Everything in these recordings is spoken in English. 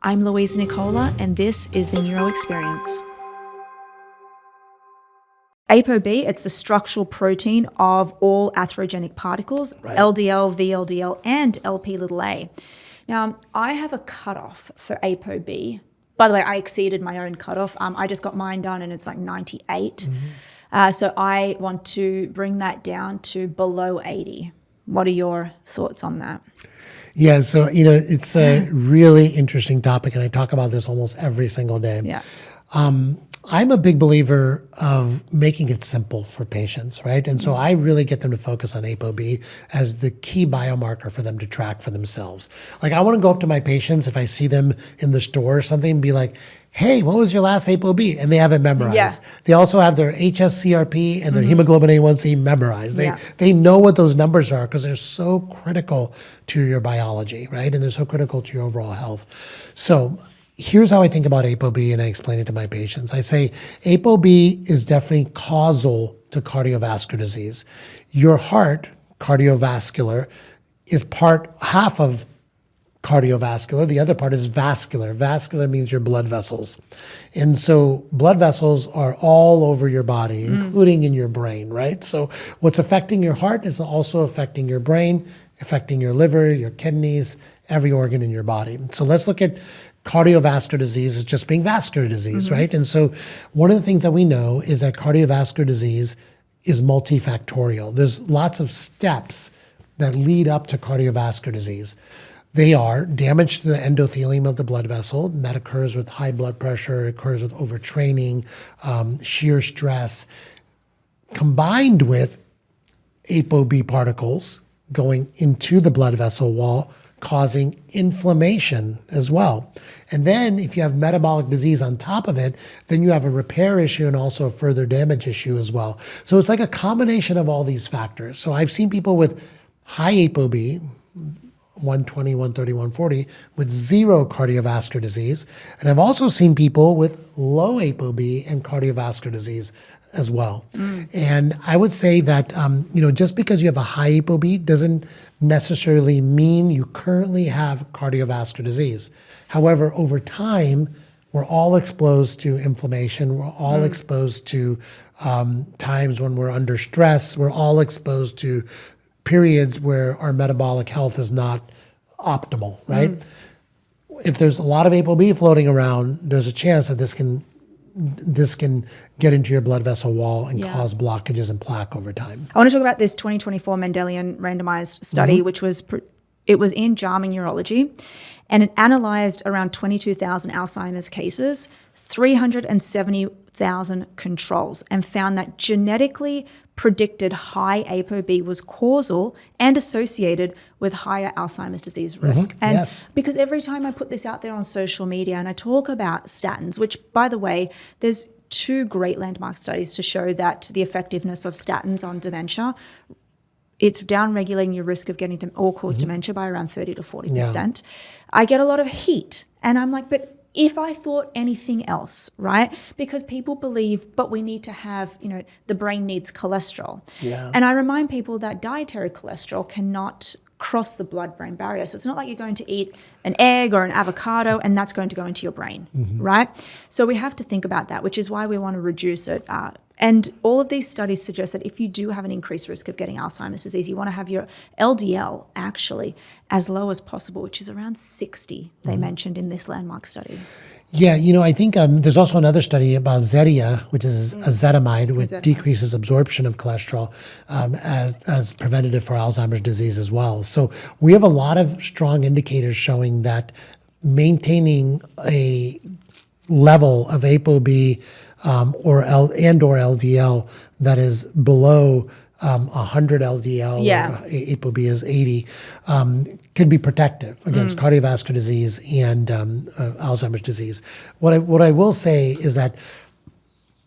I'm Louise Nicola, and this is the Neuro Experience. ApoB, it's the structural protein of all atherogenic particles, right. LDL, VLDL, and LP(a). Now, I have a cutoff for ApoB. By the way, I exceeded my own cutoff. I just got mine done, and it's like 98. So I want to bring that down to below 80. What are your thoughts on that? Yeah, so, it's a really interesting topic, and I talk about this almost every single day. Yeah. I'm a big believer of making it simple for patients, right? And so I really get them to focus on ApoB as the key biomarker for them to track for themselves. Like, I want to go up to my patients if I see them in the store or something and be like, hey, what was your last ApoB? And they have it memorized. Yeah. They also have their HSCRP and their hemoglobin A1C memorized. They know what those numbers are because they're so critical to your biology, right? And they're so critical to your overall health. So here's how I think about ApoB, and I explain it to my patients. I say ApoB is definitely causal to cardiovascular disease. Your heart, cardiovascular, is half of cardiovascular. The other part is vascular. Vascular means your blood vessels. And so blood vessels are all over your body, including in your brain, right? So what's affecting your heart is also affecting your brain, affecting your liver, your kidneys, every organ in your body. So let's look at cardiovascular disease as just being vascular disease, right? And so one of the things that we know is that cardiovascular disease is multifactorial. There's lots of steps that lead up to cardiovascular disease. They are damage to the endothelium of the blood vessel, and that occurs with high blood pressure, occurs with overtraining, shear stress, combined with ApoB particles going into the blood vessel wall, causing inflammation as well. And then if you have metabolic disease on top of it, then you have a repair issue and also a further damage issue as well. So it's like a combination of all these factors. So I've seen people with high ApoB, 120, 130, 140, with zero cardiovascular disease. And I've also seen people with low ApoB and cardiovascular disease as well. And I would say that, just because you have a high ApoB doesn't necessarily mean you currently have cardiovascular disease. However, over time, we're all exposed to inflammation. We're all exposed to times when we're under stress. We're all exposed to periods where our metabolic health is not optimal, right? If there's a lot of ApoB floating around, there's a chance that this can get into your blood vessel wall and cause blockages and plaque over time. I want to talk about this 2024 Mendelian randomized study, which was in JAMA Neurology, and it analyzed around 22,000 Alzheimer's cases, 370,000 controls, and found that genetically predicted high ApoB was causal and associated with higher Alzheimer's disease risk. And because every time I put this out there on social media and I talk about statins, which, by the way, there's 2 great landmark studies to show that the effectiveness of statins on dementia, it's down-regulating your risk of getting all-cause dementia by around 30 to 40%. I get a lot of heat, and I'm like, but if I thought anything else, right? Because people believe, but we need to have, the brain needs cholesterol. And I remind people that dietary cholesterol cannot cross the blood-brain barrier. So it's not like you're going to eat an egg or an avocado and that's going to go into your brain, right? So we have to think about that, which is why we want to reduce it. And all of these studies suggest that if you do have an increased risk of getting Alzheimer's disease, you want to have your LDL actually as low as possible, which is around 60, they mentioned in this landmark study. Yeah, I think there's also another study about Zetia, which is ezetimibe, which decreases absorption of cholesterol as preventative for Alzheimer's disease as well. So we have a lot of strong indicators showing that maintaining a level of ApoB or LDL that is below 100 LDL, or ApoB is 80, could be protective against cardiovascular disease and Alzheimer's disease. What I will say is that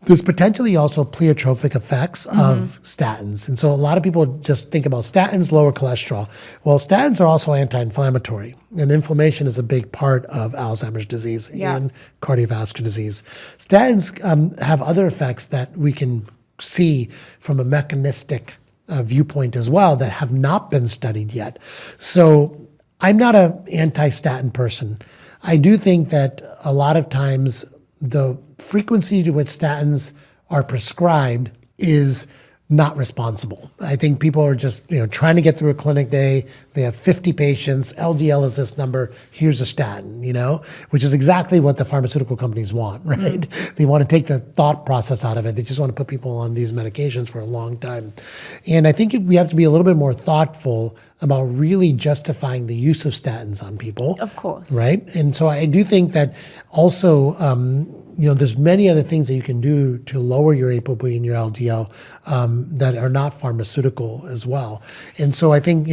there's potentially also pleiotropic effects of statins. And so a lot of people just think about statins, lower cholesterol. Well, statins are also anti-inflammatory, and inflammation is a big part of Alzheimer's disease and cardiovascular disease. Statins have other effects that we can see from a mechanistic viewpoint as well that have not been studied yet. So I'm not an anti-statin person. I do think that a lot of times the frequency to which statins are prescribed is not responsible. I think people are just, trying to get through a clinic day. They have 50 patients. LDL is this number. Here's a statin, which is exactly what the pharmaceutical companies want, right? They want to take the thought process out of it. They just want to put people on these medications for a long time. And I think we have to be a little bit more thoughtful about really justifying the use of statins on people. Of course. Right? And so I do think that also, there's many other things that you can do to lower your ApoB and your LDL that are not pharmaceutical as well. And so I think,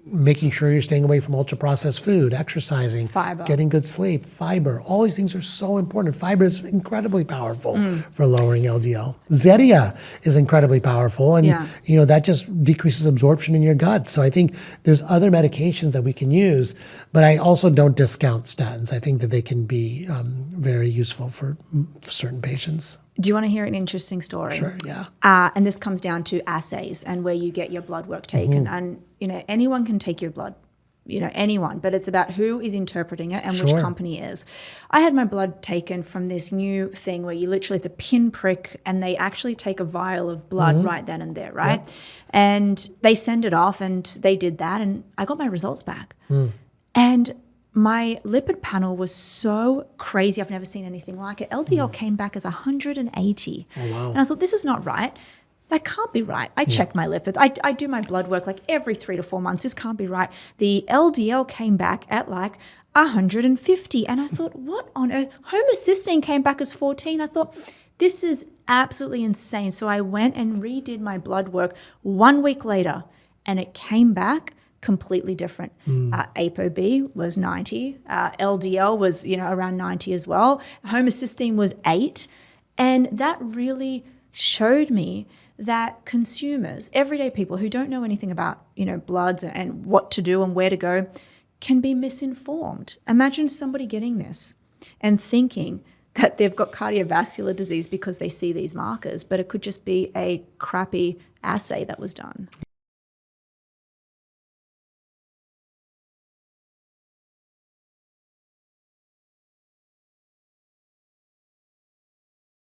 making sure you're staying away from ultra-processed food, exercising, fiber, getting good sleep, fiber. All these things are so important. Fiber is incredibly powerful for lowering LDL. Zetia is incredibly powerful, and that just decreases absorption in your gut. So I think there's other medications that we can use, but I also don't discount statins. I think that they can be very useful for certain patients. Do you want to hear an interesting story? Sure, yeah. And this comes down to assays and where you get your blood work taken. And, anyone can take your blood, anyone, but it's about who is interpreting it and which company is. I had my blood taken from this new thing where you literally, it's a pinprick and they actually take a vial of blood right then and there, right? Yep. And they send it off and they did that and I got my results back. And my lipid panel was so crazy. I've never seen anything like it. LDL came back as 180. Oh, wow. And I thought, this is not right. That can't be right. I check my lipids. I do my blood work like every 3 to 4 months. This can't be right. The LDL came back at like 150. And I thought, what on earth? Homocysteine came back as 14. I thought, this is absolutely insane. So I went and redid my blood work 1 week later and it came back completely different. ApoB was 90. LDL was, around 90 as well. Homocysteine was 8. And that really showed me that consumers, everyday people who don't know anything about, bloods and what to do and where to go, can be misinformed. Imagine somebody getting this and thinking that they've got cardiovascular disease because they see these markers, but it could just be a crappy assay that was done.